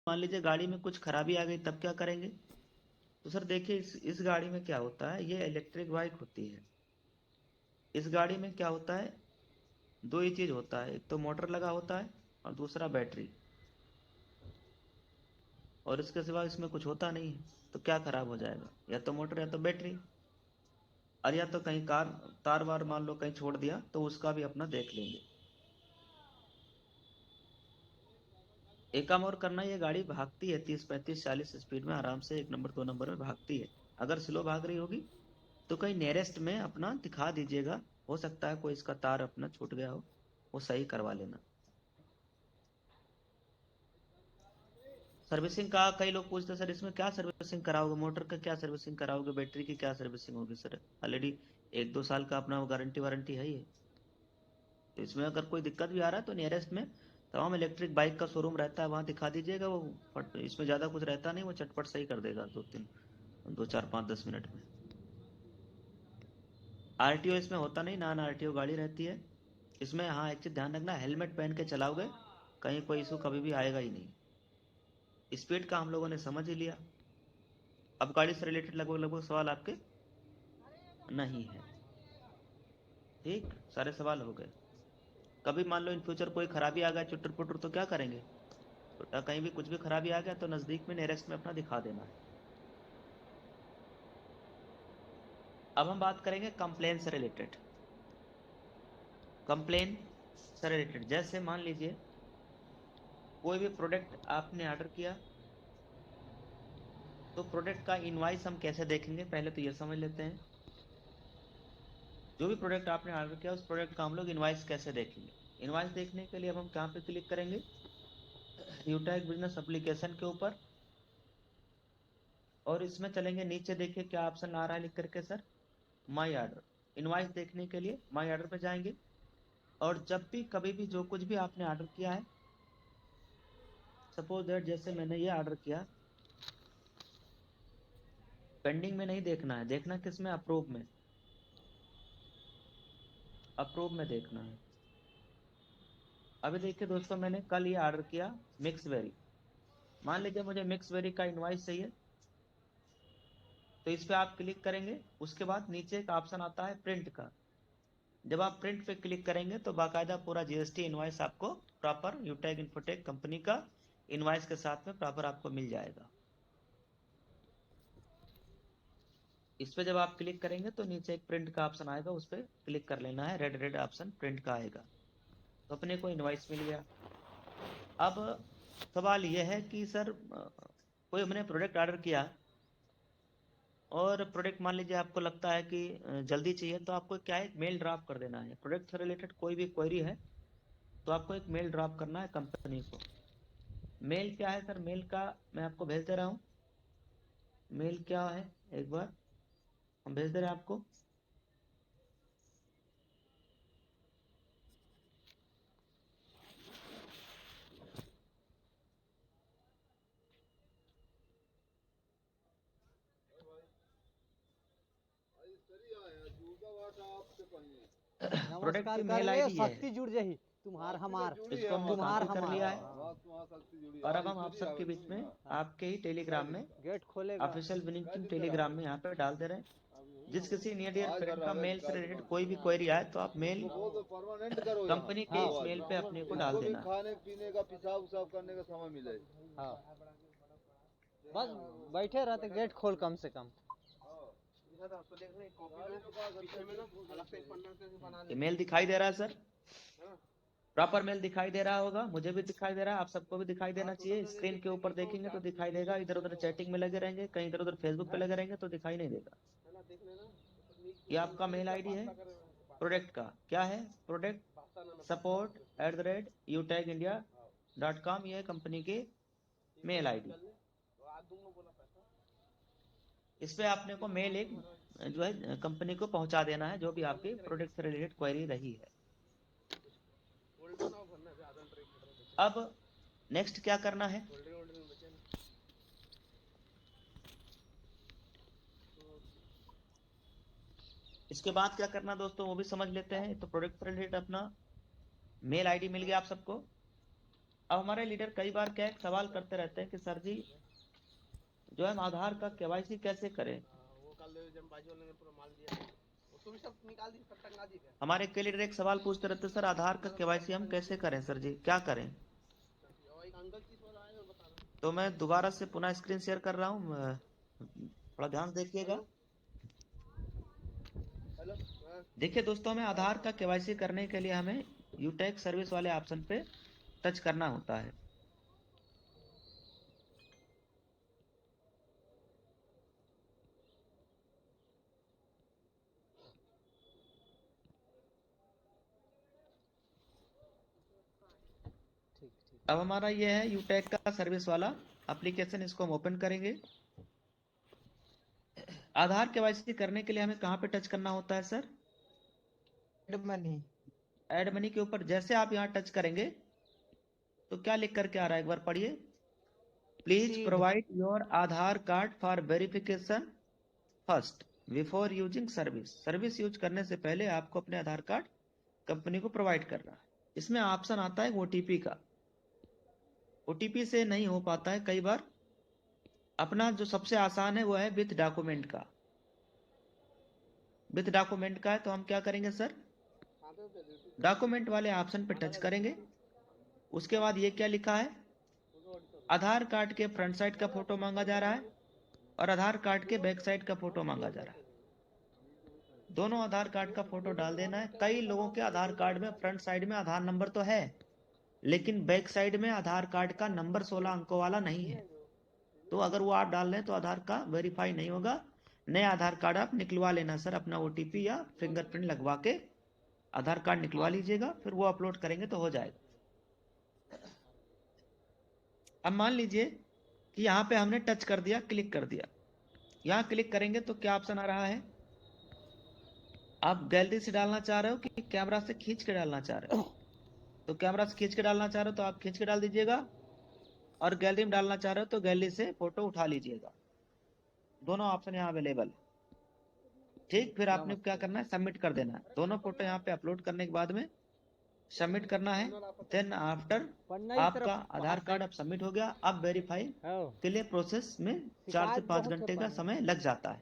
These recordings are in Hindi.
मान लीजिए गाड़ी में कुछ खराबी आ गई, तब क्या करेंगे? तो सर देखिए, इस गाड़ी में क्या होता है, ये इलेक्ट्रिक बाइक होती है। इस गाड़ी में क्या होता है, दो ही चीज होता है, एक तो मोटर लगा होता है और दूसरा बैटरी। और इसके सिवा इसमें कुछ होता नहीं है। तो क्या खराब हो जाएगा, या तो मोटर या तो बैटरी। और या तो कहीं कार तार वार मान लो कहीं छोड़ दिया, तो उसका भी अपना देख लेंगे। एक काम और करना, ये गाड़ी भागती है 30 35 40 स्पीड में आराम से, 1 नंबर 2 नंबर में भागती है। अगर स्लो भाग रही होगी तो कहीं नियरेस्ट में अपना दिखा दीजिएगा। हो सकता है कोई इसका तार अपना छूट गया हो, वो सही करवा लेना। सर्विसिंग का कई लोग पूछते हैं, सर इसमें क्या सर्विसिंग कराओगे, मोटर का क्या सर्विसिंग कराओगे, बैटरी की क्या सर्विसिंग होगी? सर ऑलरेडी 1 2 साल का अपना गारंटी वारंटी है ही है। तो इसमें अगर कोई दिक्कत भी आ रहा है तो नियरेस्ट में तमाम इलेक्ट्रिक बाइक का शोरूम रहता है, वहां दिखा दीजिएगा। वो इसमें ज्यादा कुछ रहता नहीं, वो चटपट सही कर देगा 2 4 5 10 मिनट में। आरटीओ इसमें होता नहीं, नॉन आरटीओ गाड़ी रहती है। इसमें हाँ एक चीज ध्यान रखना, हेलमेट पहन के चलाओगे, कहीं कोई इशू कभी भी आएगा ही नहीं। स्पीड का हम लोगों ने समझ ही लिया। अब गाड़ी से रिलेटेड लगभग लगभग सवाल आपके नहीं है। ठीक, सारे सवाल हो गए। कभी मान लो इन फ्यूचर कोई खराबी आ गया चुटर पुटर, तो क्या करेंगे? तो कहीं भी कुछ भी खराबी आ गया तो नजदीक में नियरेस्ट में अपना दिखा देना है। अब हम बात करेंगे कंप्लेन से रिलेटेड। कंप्लेन से रिलेटेड, जैसे मान लीजिए कोई भी प्रोडक्ट आपने ऑर्डर किया, तो प्रोडक्ट का इनवाइस हम कैसे देखेंगे, पहले तो ये समझ लेते हैं। जो भी प्रोडक्ट आपने ऑर्डर किया, उस प्रोडक्ट का हम लोग इनवाइस कैसे देखेंगे? इनवाइस देखने के लिए अब हम कहाँ पे क्लिक करेंगे? यूटैग बिजनेस एप्लीकेशन के ऊपर। और इसमें चलेंगे नीचे, देखिए क्या ऑप्शन आ रहा है लिख करके सर, माई ऑर्डर। इनवाइस देखने के लिए माई ऑर्डर पे जाएंगे। और जब भी कभी भी जो कुछ भी आपने ऑर्डर किया है, सपोज दैट जैसे मैंने ये ऑर्डर किया, पेंडिंग में नहीं देखना है, देखना किस में, अप्रूव में। अप्रूव में देखना है। अभी देखिए दोस्तों, मैंने कल ये ऑर्डर किया मिक्स वेरी। मान लीजिए मुझे मिक्स वेरी का इनवाइस चाहिए, तो इस पे आप क्लिक करेंगे। उसके बाद नीचे एक ऑप्शन आता है प्रिंट का। जब आप प्रिंट पे क्लिक करेंगे तो बाकायदा पूरा जीएसटी इनवाइस आपको प्रॉपर यूटैग इन्फोटेक कंपनी का इनवाइस के साथ में प्रॉपर आपको मिल जाएगा। इस पे जब आप क्लिक करेंगे तो नीचे एक प्रिंट का ऑप्शन आएगा, उस पर क्लिक कर लेना है, रेड रेड ऑप्शन प्रिंट का आएगा। तो अपने को इनवाइस मिल गया। अब सवाल यह है कि सर कोई हमने प्रोडक्ट ऑर्डर किया, और प्रोडक्ट मान लीजिए आपको लगता है कि जल्दी चाहिए, तो आपको क्या है, मेल ड्रॉप कर देना है। प्रोडक्ट से रिलेटेड कोई भी क्वेरी है तो आपको एक मेल ड्रॉप करना है कंपनी को। मेल क्या है सर, मेल का मैं आपको भेज दे रहा हूँ। मेल क्या है, एक बार हम भेज दे रहे हैं आपको। प्रोडक्ट नमस्कार की कर मेल ले, आईडी है। शक्ति जुड़ जही। तुम्हार हमार इसको हमने तुम्हार कॉपी कर हमार। लिया है। हाँ। और अब हम आप सबके बीच में आपके ही टेलीग्राम में, गेट खोलेगा। ऑफिशियल विनिंग टेलीग्राम में यहाँ पे डाल दे रहे हैं। जिस किसी नियर डियर फ्रेंड का मेल से रिलेटेड कोई भी क्वेरी आए, तो आप मेल परमानेंट करो यहाँ कंपनी के हाँ इस मेल पे अपने को डाल इसको भी देना है। खाने पीने का पेशाब उसाब करने का समय मिले। हाँ, बस बैठे रहते, गेट खोल कम से कम। ये मेल दिखाई दे रहा है सर, प्रॉपर मेल दिखाई दे रहा होगा, मुझे भी दिखाई दे रहा है, आप सबको भी दिखाई देना चाहिए। स्क्रीन के ऊपर देखेंगे तो दिखाई देगा, इधर उधर चैटिंग में लगे रहेंगे, कहीं इधर उधर फेसबुक पे लगे रहेंगे तो दिखाई नहीं देगा। ये आपका मेल आईडी है प्रोडक्ट का, क्या है, प्रोडक्ट सपोर्ट @utag.india.com, ये है कंपनी की मेल आईडी। इस पे आपने को मेल एक जो है कंपनी को पहुंचा देना है, जो भी आपकी प्रोडक्ट से रिलेटेड क्वेरी रही है। अब नेक्स्ट क्या करना है, इसके बाद क्या करना दोस्तों वो भी समझ लेते हैं। तो प्रोडक्ट से रिलेटेड अपना मेल आईडी मिल गया आप सबको। अब हमारे लीडर कई बार क्या एक सवाल करते रहते हैं कि सर जी जो है हम आधार का केवाईसी कैसे करें। हमारे कई लीडर एक सवाल पूछते रहते हैं, सर आधार का केवाईसी हम कैसे करें सर जी, क्या करें। तो मैं दोबारा से पुनः स्क्रीन शेयर कर रहा हूँ, थोड़ा ध्यान देखिएगा। हेलो हाँ। देखिए दोस्तों, हमें आधार का केवाईसी करने के लिए हमें यूटेक सर्विस वाले ऑप्शन पे टच करना होता है। ठीक ठीक। अब हमारा ये है यूटेक का सर्विस वाला एप्लीकेशन, इसको हम ओपन करेंगे। आधार केवाईसी करने के लिए हमें कहाँ पे टच करना होता है सर, मनी। ऐड मनी के ऊपर। जैसे आप यहाँ टच करेंगे तो क्या लिख करके आ रहा है, एक बार पढ़िए। Please provide your Aadhaar card for verification first before using service. Service use करने से पहले आपको अपने आधार कार्ड कंपनी को प्रोवाइड करना है। इसमें ऑप्शन आता है ओटीपी का। ओटीपी से नहीं हो पाता है कई बार। अपना जो सबसे आसान है वो है विथ डॉक्यूमेंट का। विथ डॉक्यूमेंट का है तो हम क्या करेंगे सर, डॉक्यूमेंट वाले ऑप्शन पे टच करेंगे। उसके बाद ये क्या लिखा है, आधार कार्ड के फ्रंट साइड का फोटो मांगा जा रहा है और आधार कार्ड के बैक साइड का फोटो मांगा जा रहा है। दोनों आधार कार्ड का फोटो डाल देना है। कई लोगों के आधार कार्ड में फ्रंट साइड में आधार नंबर तो है, लेकिन बैक साइड में आधार कार्ड का नंबर 16 अंकों वाला नहीं है। तो अगर वो आप डाल रहे हैं तो आधार का वेरीफाई नहीं होगा। नया आधार कार्ड आप निकलवा लेना सर, अपना ओटीपी या फिंगरप्रिंट लगवा के आधार कार्ड निकलवा लीजिएगा, फिर वो अपलोड करेंगे तो हो जाएगा। अब मान लीजिए कि यहाँ पे हमने टच कर दिया, क्लिक कर दिया। यहाँ क्लिक करेंगे तो क्या ऑप्शन आ रहा है, आप गैलरी से डालना चाह रहे हो कि कैमरा से खींच के डालना चाह रहे हो। तो कैमरा से खींच के डालना चाह रहे हो तो आप खींच के डाल दीजिएगा, और गैलरी में डालना चाह रहे हो तो गैलरी से फोटो उठा लीजिएगा। दोनों ऑप्शन यहाँ अवेलेबल है। ठीक, फिर आपने क्या करना है, सबमिट कर देना है। दोनों फोटो यहाँ पे अपलोड करने के बाद में सबमिट करना है। देन आफ्टर आपका आधार कार्ड अब सबमिट हो गया। अब वेरीफाई के लिए प्रोसेस में 4 से 5 घंटे का समय लग जाता है।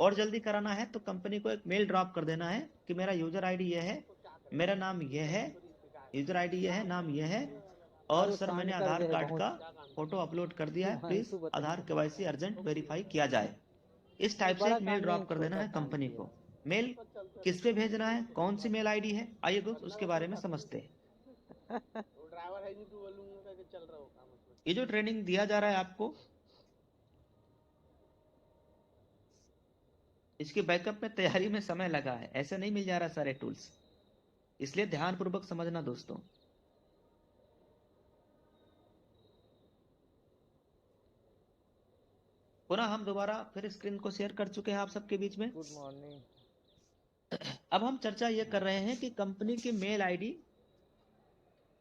और जल्दी कराना है तो कंपनी को एक मेल ड्रॉप कर देना है कि मेरा यूजर आईडी ये है, मेरा नाम ये है, यूजर आईडी ये है, नाम ये है, और सर मैंने आधार कार्ड का फोटो अपलोड कर दिया है, please Aadhaar KYC urgent verify किया जाए। इस टाइप से एक मेल ड्रॉप कर देना है कंपनी को। मेल किस पे भेजना है, कौन सी मेल आईडी है, आइए दोस्त उसके बारे में समझते हैं। ये जो ट्रेनिंग दिया जा रहा है आपको, इसके बैकअप में तैयारी में समय लगा है, ऐसे नहीं मिल जा रहा सारे टूल्स, इसलिए ध्यान पूर्वक समझना दोस्तों। पुनः हम दोबारा फिर स्क्रीन को शेयर कर चुके हैं आप सबके बीच में। Good morning. अब हम चर्चा ये कर रहे हैं कि कंपनी की मेल आईडी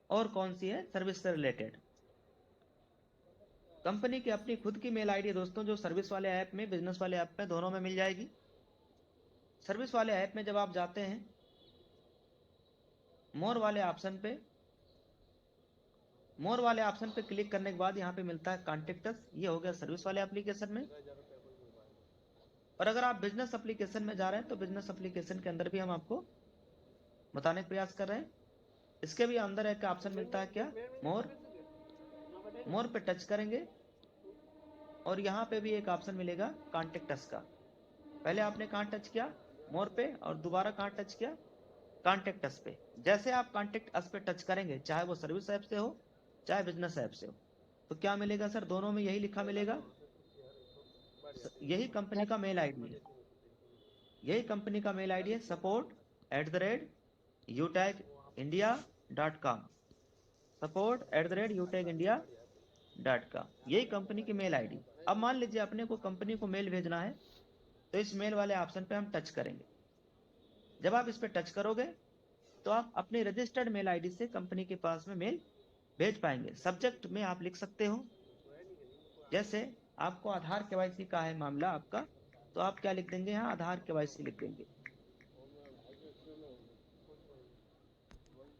और कौन सी है सर्विस से रिलेटेड। कंपनी की अपनी खुद की मेल आईडी दोस्तों, जो सर्विस वाले ऐप में, बिजनेस वाले ऐप में, दोनों में मिल जाएगी। सर्विस वाले ऐप में जब आप जाते हैं, मोर वाले ऑप्शन पे, मोर वाले ऑप्शन पे क्लिक करने के बाद यहाँ पे मिलता है कॉन्टेक्ट अस। ये हो गया सर्विस वाले एप्लीकेशन में। और अगर आप बिजनेस एप्लीकेशन में जा रहे हैं तो बिजनेस एप्लीकेशन के अंदर भी हम आपको बताने का प्रयास कर रहे हैं। इसके भी अंदर एक ऑप्शन मिलता है क्या, मोर। मोर पे टच करेंगे और यहाँ पे भी एक ऑप्शन मिलेगा कॉन्टेक्ट अस का। पहले आपने कहाँ टच किया, मोर पे, और दोबारा कहाँ टच किया, कॉन्टेक्ट अस पे। जैसे आप कॉन्टेक्ट अस पे टच करेंगे, चाहे वो सर्विस ऐप से हो चाहे बिजनेस ऐप से हो, तो क्या मिलेगा सर, दोनों में यही लिखा मिलेगा, यही कंपनी का मेल आईडी है। यही कंपनी का मेल आईडी है, support@utechindia.com, support@utechindia.com, यही कंपनी की मेल आईडी। अब मान लीजिए अपने को कंपनी को मेल भेजना है, तो इस मेल वाले ऑप्शन पे हम टच करेंगे। जब आप इस पे टच करोगे तो आप अपनी रजिस्टर्ड मेल आईडी से कंपनी के पास में मेल भेज पाएंगे। सब्जेक्ट में आप लिख सकते हो, जैसे आपको आधार केवाईसी का है मामला आपका, तो आप क्या लिख देंगे, यहाँ आधार केवाईसी लिख देंगे।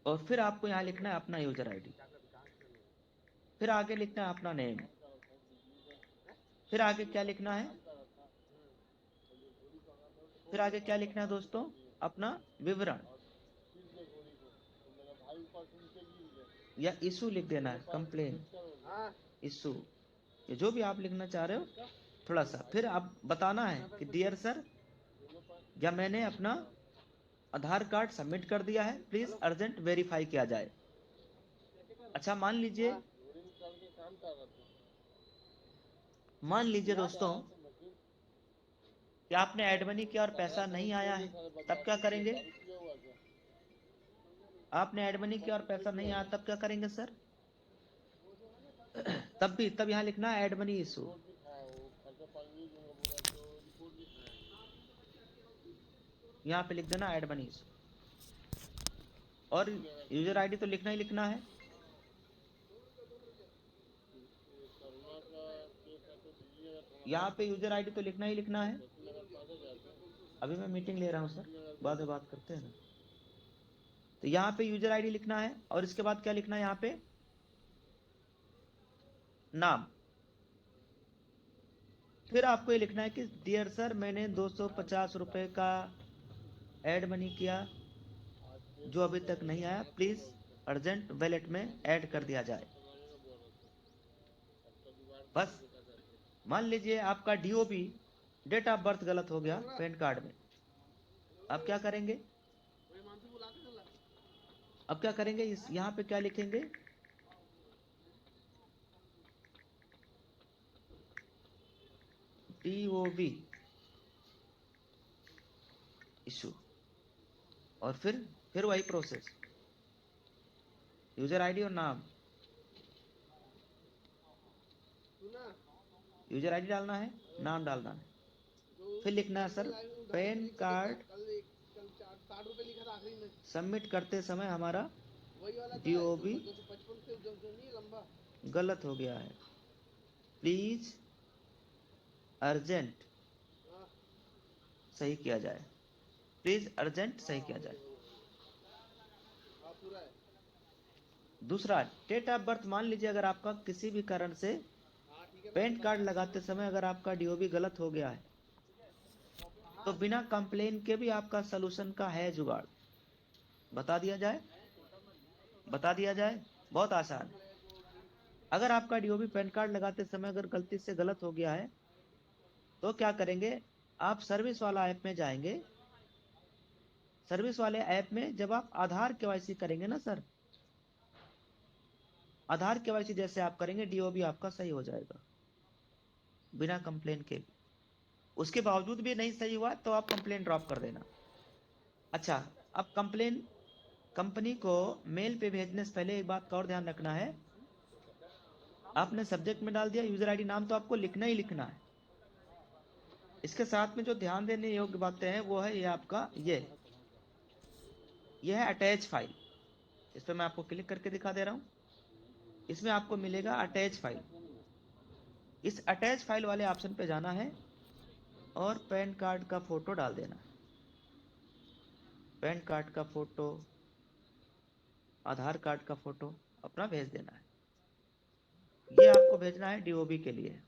और फिर आपको यहाँ लिखना है अपना यूजर आईडी। फिर आगे लिखना है अपना नेम, फिर आगे क्या लिखना है, फिर आगे क्या लिखना है दोस्तों, अपना विवरण या इशू लिख देना है, कंप्लेन इशू, ये जो भी आप लिखना चाह रहे हो थोड़ा सा। फिर आप बताना है कि डियर सर, या मैंने अपना आधार कार्ड सबमिट कर दिया है, प्लीज अर्जेंट वेरीफाई किया जाए। अच्छा मान लीजिए दोस्तों कि आपने ऐड मनी किया और पैसा नहीं आया है, तब क्या करेंगे? आपने ऐड मनी किया और पैसा नहीं आया, तब क्या करेंगे सर? तब यहाँ लिखना है ऐड मनी इशू। यहाँ पे लिख देना ऐड मनी इशू, और यूजर आईडी तो लिखना ही लिखना है। यहाँ पे यूजर आईडी तो लिखना ही लिखना है। अभी मैं मीटिंग ले रहा हूँ सर, बाद में बात करते हैं ना। तो यहाँ पे यूजर आईडी लिखना है, और इसके बाद क्या लिखना है यहाँ पे, नाम। फिर आपको ये लिखना है कि डियर सर, मैंने 250 रुपए का ऐड मनी किया जो अभी तक नहीं आया, प्लीज अर्जेंट वैलेट में ऐड कर दिया जाए। बस मान लीजिए आपका डीओबी, डेट ऑफ बर्थ गलत हो गया पैन कार्ड में, अब क्या करेंगे? अब क्या करेंगे, इस यहाँ पे क्या लिखेंगे, डीओबी इशू, और फिर वही प्रोसेस, यूजर आईडी और नाम, यूजर आईडी डालना है, नाम डालना है, फिर लिखना है सर पैन कार्ड सबमिट करते समय हमारा डीओबी गलत हो गया है, प्लीज अर्जेंट सही किया जाए, प्लीज अर्जेंट सही किया जाए। दूसरा, डेट ऑफ बर्थ, मान लीजिए अगर आपका किसी भी कारण से पैन कार्ड लगाते समय अगर आपका डीओबी गलत हो गया है, तो बिना कंप्लेन के भी आपका सलूशन का है जुगाड़, बता दिया जाए, बता दिया जाए, बहुत आसान। अगर आपका डीओबी पैन कार्ड लगाते समय अगर गलती से गलत हो गया है, तो क्या करेंगे, आप सर्विस वाला ऐप में जाएंगे। सर्विस वाले ऐप में जब आप आधार केवाईसी करेंगे ना सर, आधार केवाईसी जैसे आप करेंगे, डीओबी आपका सही हो जाएगा बिना कंप्लेन के। उसके बावजूद भी नहीं सही हुआ तो आप कंप्लेन ड्रॉप कर देना। अच्छा, अब कंप्लेन कंपनी को मेल पे भेजने से पहले एक बात का और ध्यान रखना है, आपने सब्जेक्ट में डाल दिया यूजर आईडी, नाम तो आपको लिखना ही लिखना है। इसके साथ में जो ध्यान देने योग्य बातें हैं वो है ये आपका ये है अटैच फाइल। इस पर मैं आपको क्लिक करके दिखा दे रहा हूं, इसमें आपको मिलेगा अटैच फाइल। इस अटैच फाइल वाले ऑप्शन पे जाना है और पैन कार्ड का फोटो डाल देना है, पैन कार्ड का फोटो, आधार कार्ड का फोटो अपना भेज देना है। ये आपको भेजना है डीओबी के लिए।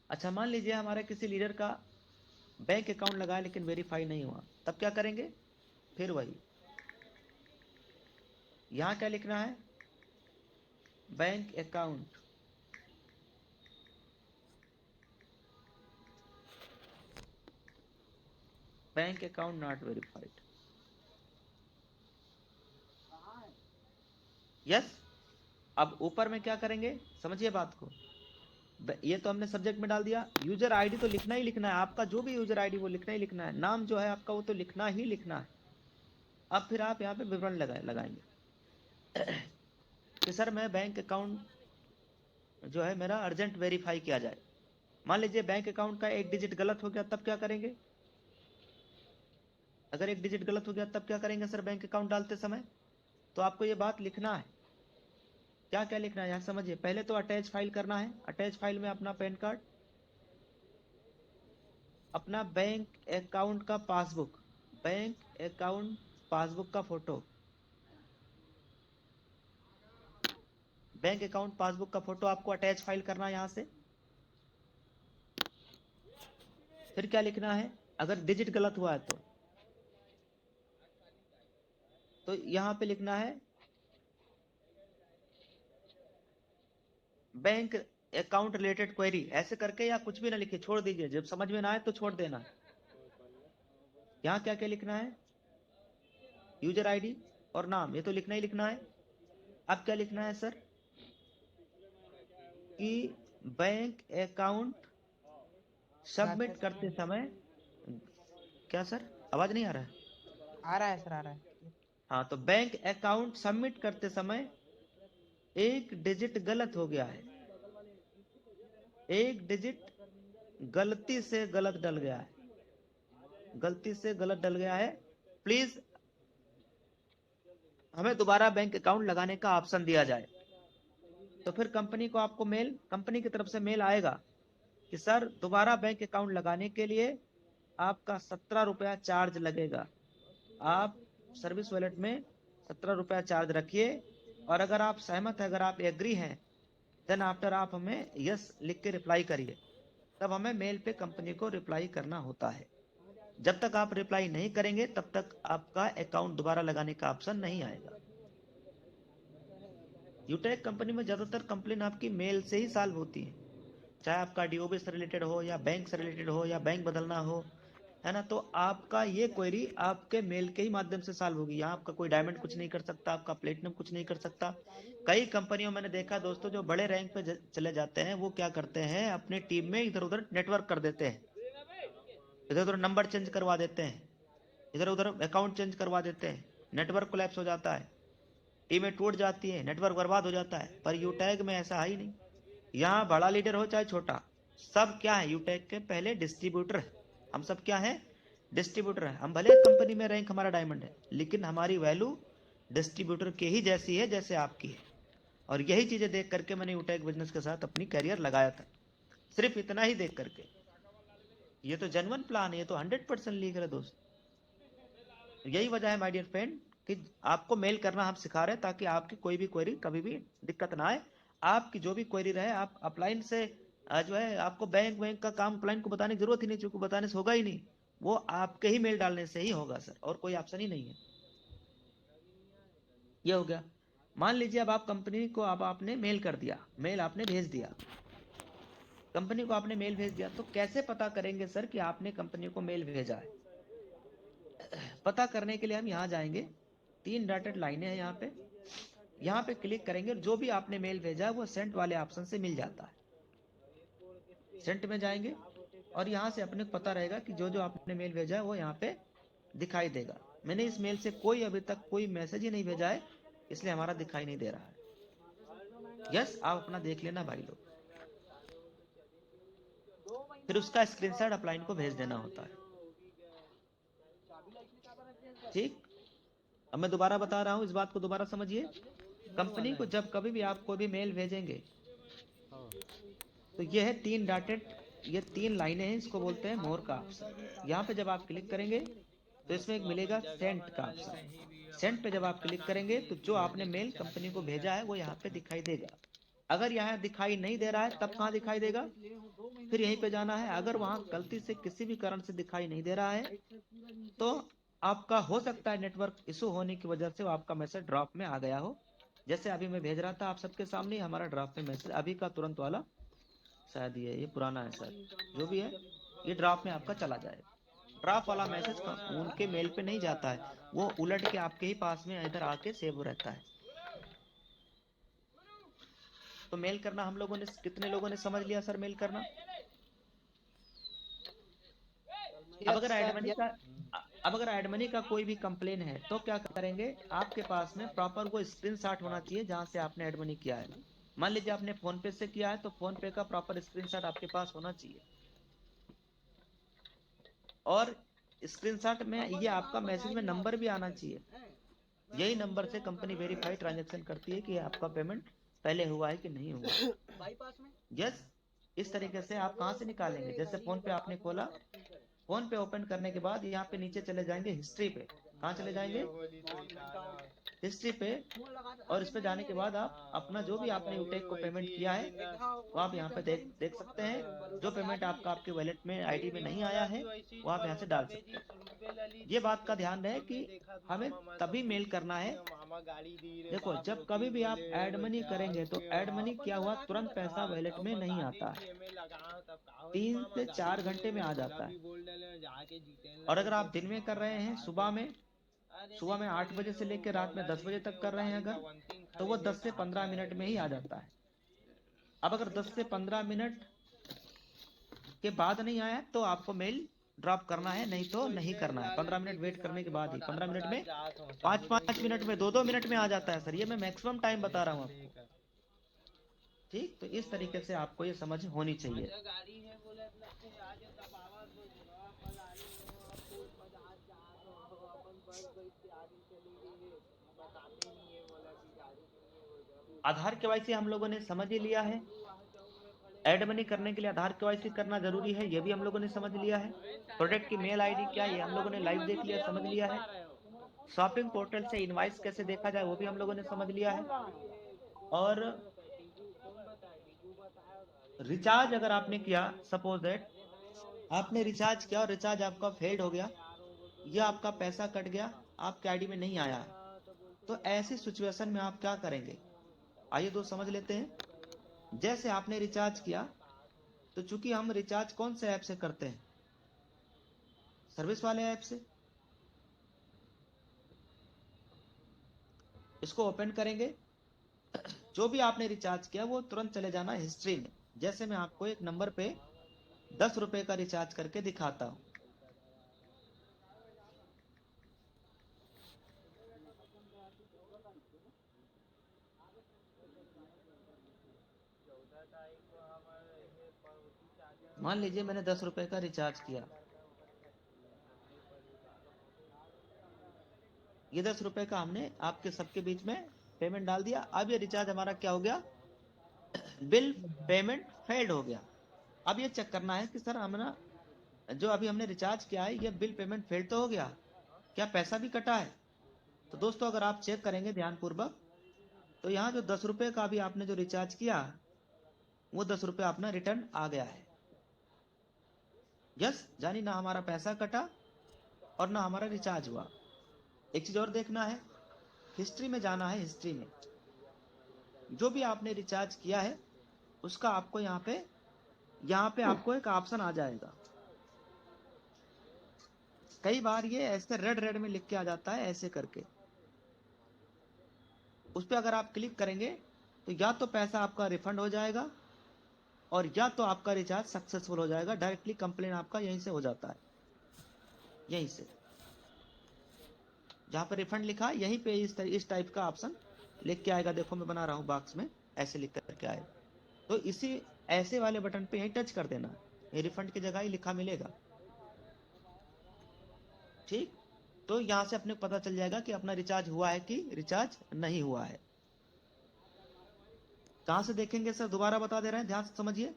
अच्छा, मान लीजिए हमारे किसी लीडर का बैंक अकाउंट लगा लेकिन वेरीफाई नहीं हुआ, तब क्या करेंगे? फिर वही, यहां क्या लिखना है, bank account, bank account not verified, yes. अब ऊपर में क्या करेंगे, समझिए बात को, ये तो हमने सब्जेक्ट में डाल दिया, यूजर आईडी तो लिखना ही लिखना है, आपका जो भी यूजर आईडी वो लिखना ही लिखना है, नाम जो है आपका वो तो लिखना ही लिखना है। अब फिर आप यहाँ पे विवरण लगाएंगे कि सर मैं बैंक अकाउंट जो है मेरा अर्जेंट वेरीफाई किया जाए। मान लीजिए बैंक अकाउंट का एक डिजिट गलत हो गया, तब क्या करेंगे? अगर एक डिजिट गलत हो गया तब क्या करेंगे सर बैंक अकाउंट डालते समय? तो आपको ये बात लिखना है, क्या क्या लिखना है यहाँ समझिए। पहले तो अटैच फाइल करना है, अटैच फाइल में अपना पैन कार्ड, अपना बैंक अकाउंट का पासबुक, बैंक अकाउंट पासबुक का फोटो, बैंक अकाउंट पासबुक का फोटो आपको अटैच फाइल करना है यहाँ से। फिर क्या लिखना है, अगर डिजिट गलत हुआ है तो यहाँ पे लिखना है बैंक अकाउंट रिलेटेड क्वेरी, ऐसे करके, या कुछ भी ना लिखिए, छोड़ दीजिए, जब समझ में ना आए तो छोड़ देना। यहाँ क्या क्या लिखना है, यूजर आईडी और नाम, ये तो लिखना ही लिखना है। अब क्या लिखना है सर, कि बैंक अकाउंट सबमिट करते समय, क्या सर आवाज नहीं आ रहा है? आ रहा है सर, आ रहा है। हाँ, तो बैंक अकाउंट सबमिट करते समय एक डिजिट गलत हो गया है, एक डिजिट गलती से गलत डल गया है, गलती से गलत डल गया है, प्लीज हमें दोबारा बैंक अकाउंट लगाने का ऑप्शन दिया जाए। तो फिर कंपनी को आपको मेल, कंपनी की तरफ से मेल आएगा कि सर दोबारा बैंक अकाउंट लगाने के लिए आपका 17 रुपया चार्ज लगेगा, आप सर्विस वॉलेट में 17 रुपया चार्ज रखिए, और अगर आप सहमत है, अगर आप एग्री हैं, देन आफ्टर आप हमें यस लिख के रिप्लाई करिए। तब हमें मेल पे कंपनी को रिप्लाई करना होता है। जब तक आप रिप्लाई नहीं करेंगे तब तक आपका अकाउंट दोबारा लगाने का ऑप्शन नहीं आएगा। यूटेक कंपनी में ज्यादातर कंप्लेन आपकी मेल से ही सॉल्व होती है, चाहे आपका डीओबी से रिलेटेड हो या बैंक से रिलेटेड हो या बैंक बदलना हो, है ना, तो आपका ये क्वेरी आपके मेल के ही माध्यम से सॉल्व होगी। यहाँ आपका कोई डायमंड कुछ नहीं कर सकता, आपका प्लेटिनम कुछ नहीं कर सकता। कई कंपनियों मैंने देखा दोस्तों, जो बड़े रैंक पे चले जाते हैं, वो क्या करते हैं, अपनी टीम में इधर उधर नेटवर्क कर देते हैं, इधर उधर नंबर चेंज करवा देते हैं, इधर उधर अकाउंट चेंज करवा देते हैं, नेटवर्क कोलैप्स हो जाता है, टीमें टूट जाती है, नेटवर्क बर्बाद हो जाता है। पर यूटैग में ऐसा है ही नहीं, यहाँ बड़ा लीडर हो चाहे छोटा, सब क्या है, यूटेक के पहले डिस्ट्रीब्यूटर है। हम सब क्या है, डिस्ट्रीब्यूटर है। हम भले कंपनी में रैंक हमारा डायमंड है, लेकिन हमारी वैल्यू डिस्ट्रीब्यूटर के ही जैसी है जैसे आपकी है। और यही चीजें देख करके मैंने यूटेक बिजनेस के साथ अपनी कैरियर लगाया था, सिर्फ इतना ही देख करके। ये तो जेन्युइन प्लान है, ये तो 100% लीगल है दोस्त। यही वजह है माय डियर फ्रेंड कि आपको मेल करना हम सिखा रहे हैं, ताकि आपकी कोई भी क्वेरी कभी भी दिक्कत ना आए। आपकी जो भी क्वेरी रहे, आप अपलाइन से जो है, आपको बैंक का काम अपलाइन को बताने की जरूरत ही नहीं, चूंकि बताने से होगा ही नहीं, वो आपके ही मेल डालने से ही होगा सर, और कोई ऑप्शन ही नहीं है। ये हो गया। मान लीजिए अब आप कंपनी को, अब आपने मेल कर दिया, मेल आपने भेज दिया, कंपनी को आपने मेल भेज दिया, तो कैसे पता करेंगे सर कि आपने कंपनी को मेल भेजा है? पता करने के लिए हम यहाँ जाएंगे, 3 डॉटेड लाइनें हैं यहाँ पे क्लिक करेंगे, जो भी आपने मेल भेजा है वो सेंट वाले ऑप्शन से मिल जाता है। सेंट में जाएंगे और यहाँ से अपने को पता रहेगा कि जो जो आपने मेल भेजा है वो यहाँ पे दिखाई देगा। मैंने इस मेल से कोई अभी तक कोई मैसेज ही नहीं भेजा है, इसलिए हमारा दिखाई नहीं दे रहा है। यस, आप अपना देख लेना भाई लोग। फिर उसका स्क्रीनशॉट अपलाइन को भेज देना होता है। ठीक, अब मैं दोबारा बता रहा हूँ, इस बात को दोबारा समझिए। कंपनी को जब कभी भी आप कोई भी मेल भेजेंगे, तो ये है 3 डॉटेड, ये 3 लाइनें हैं, इसको बोलते हैं मोर का ऑप्शन। यहाँ पे जब आप क्लिक करेंगे तो इसमें एक मिलेगा सेंड का ऑप्शन। सेंड पे जब आप क्लिक करेंगे तो जो आपने मेल कंपनी को भेजा है वो यहाँ पे दिखाई देगा। अगर यहाँ दिखाई नहीं दे रहा है तब कहाँ दिखाई देगा, फिर यहीं पे जाना है। अगर वहां गलती से किसी भी कारण से दिखाई नहीं दे रहा है तो आपका हो सकता है नेटवर्क इशू होने की वजह से वो आपका मैसेज ड्रॉप में आ गया हो। जैसे अभी मैं भेज रहा था आप सबके सामने, हमारा ड्रॉप में मैसेज अभी का तुरंत वाला, शायद ये पुराना है सर, जो भी है ये ड्रॉप में आपका चला जाएगा। ड्रॉप वाला मैसेज उनके मेल पे नहीं जाता है, वो उलट के आपके ही पास में इधर आके सेव रहता है। तो मेल करना हम लोगों ने, कितने लोगों ने समझ लिया सर मेल करना? अब अगर एडमनी का कोई भी कंप्लेन है तो क्या करेंगे, आपके पास में प्रॉपर वो स्क्रीनशॉट होना चाहिए जहां से आपने एडमनी किया है। मान लीजिए आपने फोन पे से किया है तो फोन पे का प्रॉपर स्क्रीनशॉट आपके पास होना चाहिए, और स्क्रीनशॉट में ये आपका मैसेज में नंबर भी आना चाहिए। यही नंबर से कंपनी वेरीफाई ट्रांजैक्शन करती है कि आपका पेमेंट पहले हुआ है कि नहीं हुआ। यस, इस तरीके से आप कहां से निकालेंगे, जैसे फोन पे आपने खोला, फोन पे ओपन करने के बाद यहाँ पे नीचे चले जाएंगे हिस्ट्री पे। कहाँ चले जाएंगे, हिस्ट्री पे, और इस पे जाने के बाद आप अपना जो भी आपने यूटेक को पेमेंट किया है वो आप यहाँ पे देख सकते हैं। जो पेमेंट आपका आपके वॉलेट में आईडी में नहीं आया है वो आप यहाँ से डाल सकते हैं। ये बात का ध्यान रहे कि हमें तभी मेल करना है। देखो, जब कभी भी आप ऐड मनी करेंगे तो ऐड मनी क्या हुआ, तुरंत पैसा वॉलेट में नहीं आता है, 3 से 4 घंटे में आ जाता है। और अगर आप दिन में कर रहे हैं, सुबह में 8 बजे से लेकर रात में 10 बजे तक कर रहे हैं अगर, तो वो 10 से 15 मिनट में ही आ जाता है। अब अगर 10 से 15 मिनट के बाद नहीं आया तो आपको मेल ड्रॉप करना है, नहीं तो नहीं करना है। 15 मिनट वेट करने के बाद ही, 15 मिनट में 5 मिनट में 2 मिनट में आ जाता है सर। ये मैं मैक्सिमम टाइम बता रहा हूँ आपको। ठीक, तो इस तरीके से आपको ये समझ होनी चाहिए। आधार केवाईसी हम लोगों ने समझ ही लिया है। ऐड मनी करने के लिए आधार केवाईसी करना जरूरी है, ये भी हम लोगों ने समझ लिया है। प्रोडक्ट की मेल आईडी क्या है ये हम लोगों ने लाइव देख लिया, समझ लिया है। शॉपिंग पोर्टल से इनवाइस कैसे देखा जाए वो भी हम लोगों ने समझ लिया है। और रिचार्ज अगर आपने किया, सपोज दैट आपने रिचार्ज किया और रिचार्ज आपका फेल्ड हो गया या आपका पैसा कट गया, आपके आईडी में नहीं आया, तो ऐसी सिचुएशन में आप क्या करेंगे, आइए दोस्त समझ लेते हैं। जैसे आपने रिचार्ज किया, तो चूंकि हम रिचार्ज कौन से ऐप से करते हैं, सर्विस वाले ऐप से, इसको ओपन करेंगे। जो भी आपने रिचार्ज किया वो तुरंत चले जाना हिस्ट्री में। जैसे मैं आपको एक नंबर पे 10 रुपए का रिचार्ज करके दिखाता हूं। मान लीजिए मैंने 10 रुपए का रिचार्ज किया, ये 10 रुपए का हमने आपके सबके बीच में पेमेंट डाल दिया। अब ये रिचार्ज हमारा क्या हो गया, बिल पेमेंट फेल्ड हो गया। अब ये चेक करना है कि सर हमारा जो अभी हमने रिचार्ज किया है ये बिल पेमेंट फेल्ड तो हो गया, क्या पैसा भी कटा है। तो दोस्तों अगर आप चेक करेंगे ध्यानपूर्वक, तो यहाँ जो 10 रुपए का अभी आपने जो रिचार्ज किया वो 10 रुपए अपना रिटर्न आ गया है। यस, जानी ना हमारा पैसा कटा और ना हमारा रिचार्ज हुआ। एक चीज और देखना है, हिस्ट्री में जाना है। हिस्ट्री में जो भी आपने रिचार्ज किया है उसका आपको यहाँ पे आपको एक ऑप्शन आ जाएगा। कई बार ये ऐसे रेड में लिख के आ जाता है ऐसे करके, उस पर अगर आप क्लिक करेंगे तो या तो पैसा आपका रिफंड हो जाएगा और या तो आपका रिचार्ज सक्सेसफुल हो जाएगा। डायरेक्टली कंप्लेन आपका यहीं से हो जाता है, यहीं से जहां पर रिफंड लिखा है यहीं पे इस टाइप का ऑप्शन लिख के आएगा। देखो मैं बना रहा हूं बॉक्स में, ऐसे लिख करके आएगा। तो इसी ऐसे वाले बटन पे यहीं टच कर देना, ये रिफंड की जगह ही लिखा मिलेगा। ठीक, तो यहां से अपने को पता चल जाएगा कि अपना रिचार्ज हुआ है कि रिचार्ज नहीं हुआ है। कहां से देखेंगे सर, दोबारा बता दे रहे हैं, ध्यान से समझिए।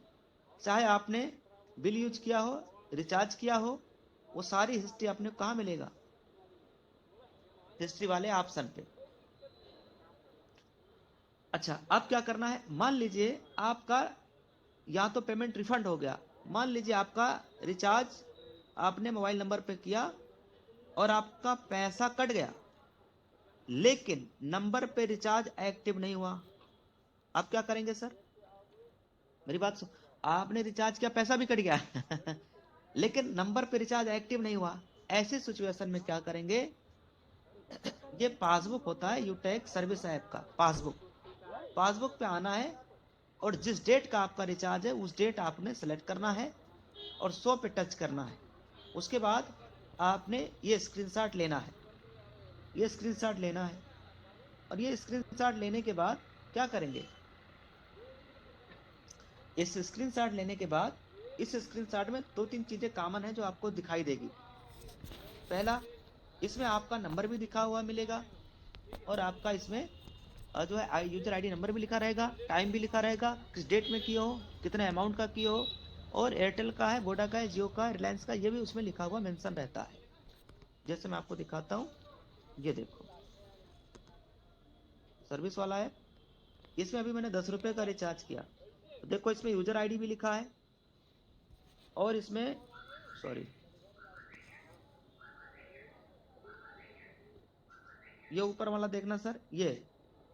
चाहे आपने बिल यूज किया हो, रिचार्ज किया हो, वो सारी हिस्ट्री अपने को कहां मिलेगा, हिस्ट्री वाले ऑप्शन पे। अच्छा, अब क्या करना है, मान लीजिए आपका या तो पेमेंट रिफंड हो गया, मान लीजिए आपका रिचार्ज आपने मोबाइल नंबर पे किया और आपका पैसा कट गया, लेकिन नंबर पे रिचार्ज एक्टिव नहीं हुआ। आप क्या करेंगे सर, मेरी बात सुन, आपने रिचार्ज किया, पैसा भी कट गया लेकिन नंबर पे रिचार्ज एक्टिव नहीं हुआ। ऐसी सिचुएशन में क्या करेंगे, ये पासबुक होता है यूटेक सर्विस ऐप का पासबुक पे आना है और जिस डेट का आपका रिचार्ज है उस डेट आपने सेलेक्ट करना है और 100 पे टच करना है। उसके बाद आपने ये स्क्रीनशॉट लेना है, ये स्क्रीनशॉट लेना है। और ये स्क्रीनशॉट लेने के बाद क्या करेंगे, इस स्क्रीनशॉट लेने के बाद इस स्क्रीनशॉट में 2-3 चीजें कॉमन है जो आपको दिखाई देगी। पहला, इसमें आपका नंबर भी दिखा हुआ मिलेगा और आपका इसमें जो है यूजर आईडी नंबर भी लिखा रहेगा, टाइम भी लिखा रहेगा, किस डेट में किए हो, कितने अमाउंट का किए हो, और एयरटेल का है, वोडा का है, जियो का, रिलायंस का, ये भी उसमें लिखा हुआ मेंशन रहता है। जैसे मैं आपको दिखाता हूँ, ये देखो, सर्विस वाला ऐप, इसमें अभी मैंने 10 रुपए का रिचार्ज किया। तो देखो इसमें यूजर आईडी भी लिखा है और इसमें सॉरी ये ऊपर वाला देखना सर, ये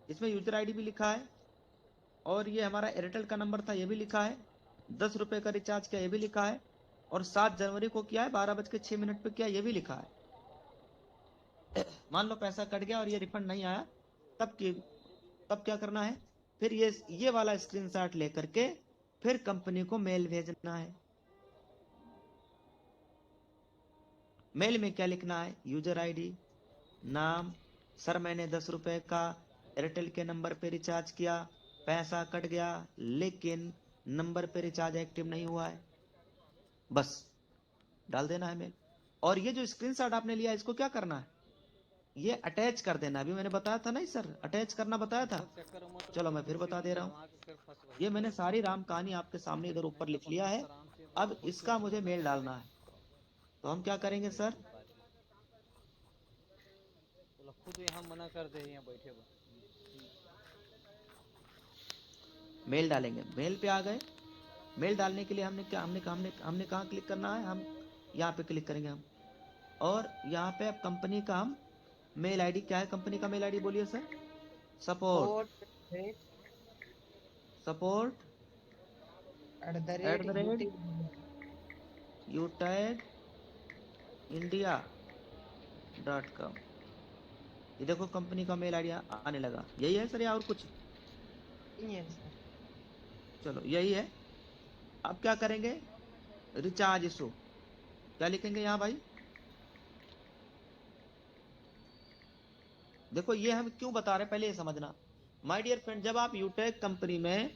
इसमें यूजर आईडी भी लिखा है और ये हमारा एयरटेल का नंबर था ये भी लिखा है, 10 रुपए का रिचार्ज किया ये भी लिखा है और 7 जनवरी को किया है 12:06 पे किया ये भी लिखा है। मान लो पैसा कट गया और ये रिफंड नहीं आया, तब क्या करना है, फिर ये वाला स्क्रीनशॉट लेकर के फिर कंपनी को मेल भेजना है। मेल में क्या लिखना है, यूजर आईडी, नाम, सर मैंने 10 रुपए का एयरटेल के नंबर पे रिचार्ज किया, पैसा कट गया लेकिन नंबर पे रिचार्ज एक्टिव नहीं हुआ है, बस डाल देना है मेल। और ये जो स्क्रीनशॉट आपने लिया इसको क्या करना है, ये अटैच कर देना। अभी मैंने बताया था नहीं सर, अटैच करना बताया था, चलो मैं फिर बता दे रहा हूँ। ये मैंने सारी राम कहानी आपके सामने इधर ऊपर लिख लिया है, अब इसका मुझे मेल डालना है। तो हम क्या करेंगे सर, खुद यहाँ मना कर दे, यहाँ बैठे मेल डालेंगे। मेल पे आ गए, मेल डालने के लिए हमने कहाँ क्लिक करना है, हम यहाँ पे क्लिक करेंगे हम, और यहाँ पे अब कंपनी का हम मेल आईडी, क्या है कंपनी का मेल आईडी बोलिए सर, सपोर्ट utag.india.com। ये देखो कंपनी का मेल आईडी आने लगा, यही है सर या और कुछ, चलो यही है। अब क्या करेंगे, रिचार्ज इशू, क्या लिखेंगे यहाँ भाई, देखो ये हम क्यों बता रहे हैं पहले ये समझना। माय डियर फ्रेंड, जब आप यूटेक कंपनी में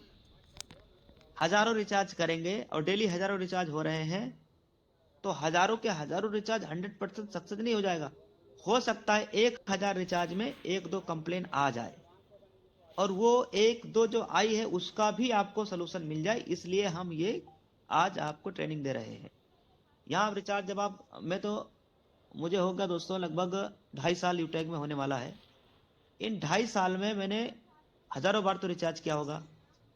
हजारों रिचार्ज करेंगे और डेली हजारों रिचार्ज हो रहे हैं, तो हजारों के हजारों रिचार्ज 100% सक्सेस नहीं हो जाएगा। हो सकता है 1000 रिचार्ज में 1-2 कंप्लेन आ जाए और वो 1-2 जो आई है उसका भी आपको सोल्यूशन मिल जाए, इसलिए हम ये आज आपको ट्रेनिंग दे रहे हैं। यहाँ रिचार्ज जब आप, मैं तो मुझे होगा दोस्तों लगभग 2.5 साल यूटेक में होने वाला है। इन 2.5 साल में मैंने हजारों बार तो रिचार्ज किया होगा।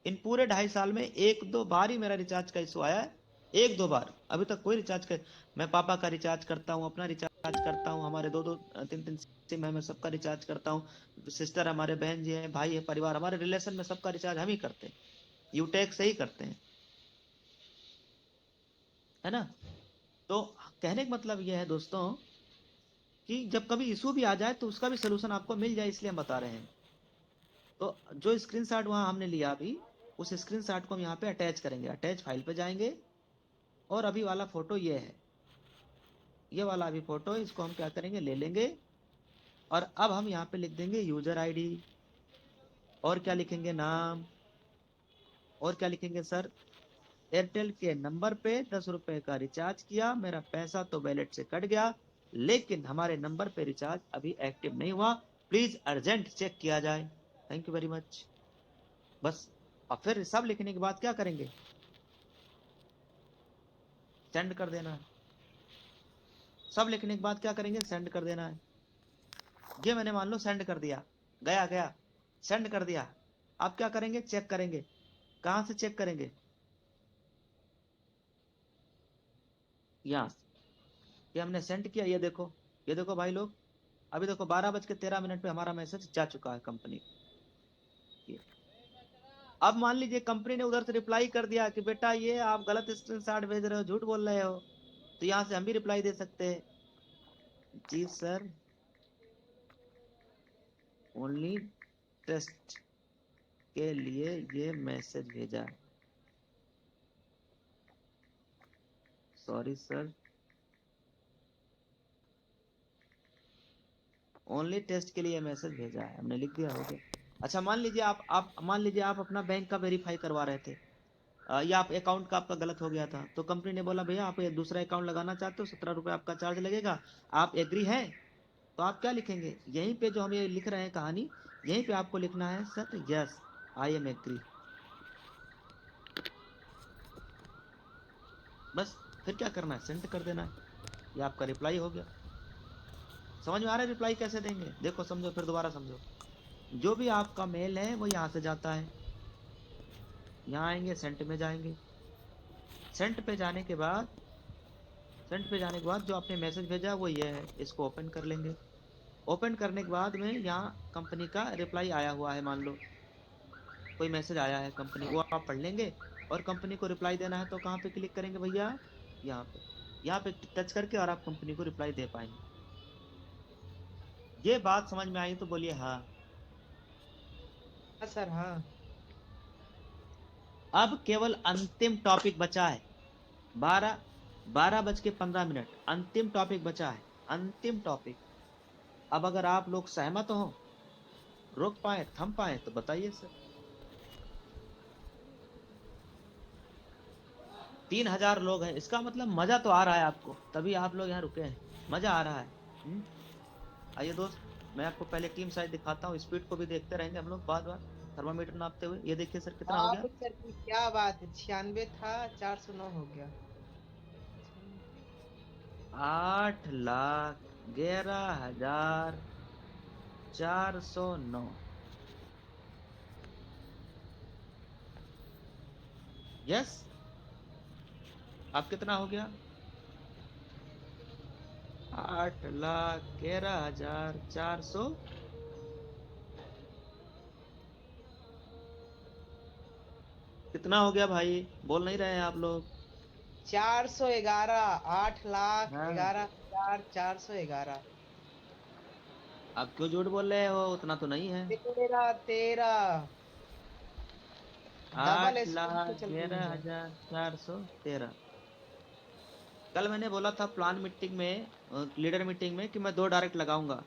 इन पूरे 2.5 साल में 1-2 बार ही मेरा रिचार्ज का इशू आया है, 1-2 बार, अभी तक कोई रिचार्ज का। मैं पापा का रिचार्ज करता हूँ, अपना रिचार्ज करता हूँ, हमारे 2-2 3-3 सिम है, मैं सबका रिचार्ज करता हूँ, सिस्टर हमारे बहन जी है, भाई है, परिवार हमारे रिलेशन में सबका रिचार्ज हम ही करते हैं, यूटेक से ही करते हैं, है ना। तो कहने का मतलब यह है दोस्तों कि जब कभी इशू भी आ जाए तो उसका भी सोल्यूशन आपको मिल जाए, इसलिए हम बता रहे हैं। तो जो स्क्रीनशॉट वहां हमने लिया अभी, उस स्क्रीनशॉट को हम यहाँ पे अटैच करेंगे, अटैच फाइल पे जाएंगे और अभी वाला फोटो ये है, ये वाला अभी फोटो, इसको हम क्या करेंगे, ले लेंगे और अब हम यहाँ पे लिख देंगे यूजर आईडी, और क्या लिखेंगे, नाम, और क्या लिखेंगे सर, एयरटेल के नंबर पे 10 रुपए का रिचार्ज किया, मेरा पैसा तो वैलेट से कट गया लेकिन हमारे नंबर पे रिचार्ज अभी एक्टिव नहीं हुआ, प्लीज अर्जेंट चेक किया जाए, थैंक यू वेरी मच, बस। और फिर सब लिखने के बाद क्या करेंगे, सेंड कर देना है। सब लिखने के बाद क्या करेंगे, सेंड कर देना है। ये मैंने मान लो सेंड कर दिया, गया सेंड कर दिया। आप क्या करेंगे, चेक करेंगे, कहां से चेक करेंगे, यहाँ ये हमने सेंड किया, ये देखो भाई लोग, अभी देखो 12:13 पे हमारा मैसेज जा चुका है कंपनी। अब मान लीजिए कंपनी ने उधर से रिप्लाई कर दिया कि बेटा ये आप गलत स्क्रीनशॉट भेज रहे हो, झूठ बोल रहे हो, तो यहाँ से हम भी रिप्लाई दे सकते हैं, जी सर ओनली टेस्ट के लिए ये मैसेज भेजा है, सॉरी सर ओनली टेस्ट के लिए मैसेज भेजा है, हमने लिख दिया, हो गया। अच्छा मान लीजिए आप अपना बैंक का वेरीफाई करवा रहे थे, या आप अकाउंट का आपका गलत हो गया था, तो कंपनी ने बोला भैया आप ये दूसरा अकाउंट लगाना चाहते हो, 17 रुपए आपका चार्ज लगेगा, आप एग्री हैं, तो आप क्या लिखेंगे, यहीं पे जो हम ये लिख रहे हैं कहानी, यहीं पे आपको लिखना है sir yes I am agree, बस। फिर क्या करना है, सेंड कर देना है, ये आपका रिप्लाई हो गया। समझ में आ रहा है रिप्लाई कैसे देंगे, देखो समझो, फिर दोबारा समझो। जो भी आपका मेल है वो यहाँ से जाता है, यहाँ आएंगे सेंट में जाएंगे, सेंट पे जाने के बाद जो आपने मैसेज भेजा वो ये है, इसको ओपन कर लेंगे। ओपन करने के बाद में यहाँ कंपनी का रिप्लाई आया हुआ है, मान लो कोई मैसेज आया है कंपनी, वो आप पढ़ लेंगे और कंपनी को रिप्लाई देना है तो कहाँ पे क्लिक करेंगे भैया, यहाँ पे टच करके और आप कंपनी को रिप्लाई दे पाएंगे। ये बात समझ में आई तो बोलिए हाँ। हाँ सर हाँ। अब केवल अंतिम टॉपिक बचा है, 12:15 अंतिम टॉपिक बचा है, अंतिम टॉपिक। अब अगर आप लोग सहमत हो, रोक पाए, थम पाए तो बताइए सर। 3000 लोग हैं, इसका मतलब मजा तो आ रहा है आपको, तभी आप लोग यहाँ रुके हैं, मजा आ रहा है। आइए दोस्त, मैं आपको पहले टीम साइज दिखाता हूँ, स्पीड को भी देखते रहेंगे हम लोग बार बार थर्मामीटर नापते हुए। ये देखिए सर कितना हो गया, सर की क्या बात है, 96 था 409 हो गया। 8,11,409। यस, अब कितना हो गया, 8,11,400। कितना हो गया भाई, बोल नहीं रहे हैं आप लोग। 411, हाँ। 8,11,411। आप क्यों झूठ बोल रहे हो, उतना तो नहीं है। 13 डबल स्पीड से चल रही है। 8,11,413। कल मैंने बोला था प्लान मीटिंग में, लीडर मीटिंग में कि मैं 2 डायरेक्ट लगाऊंगा,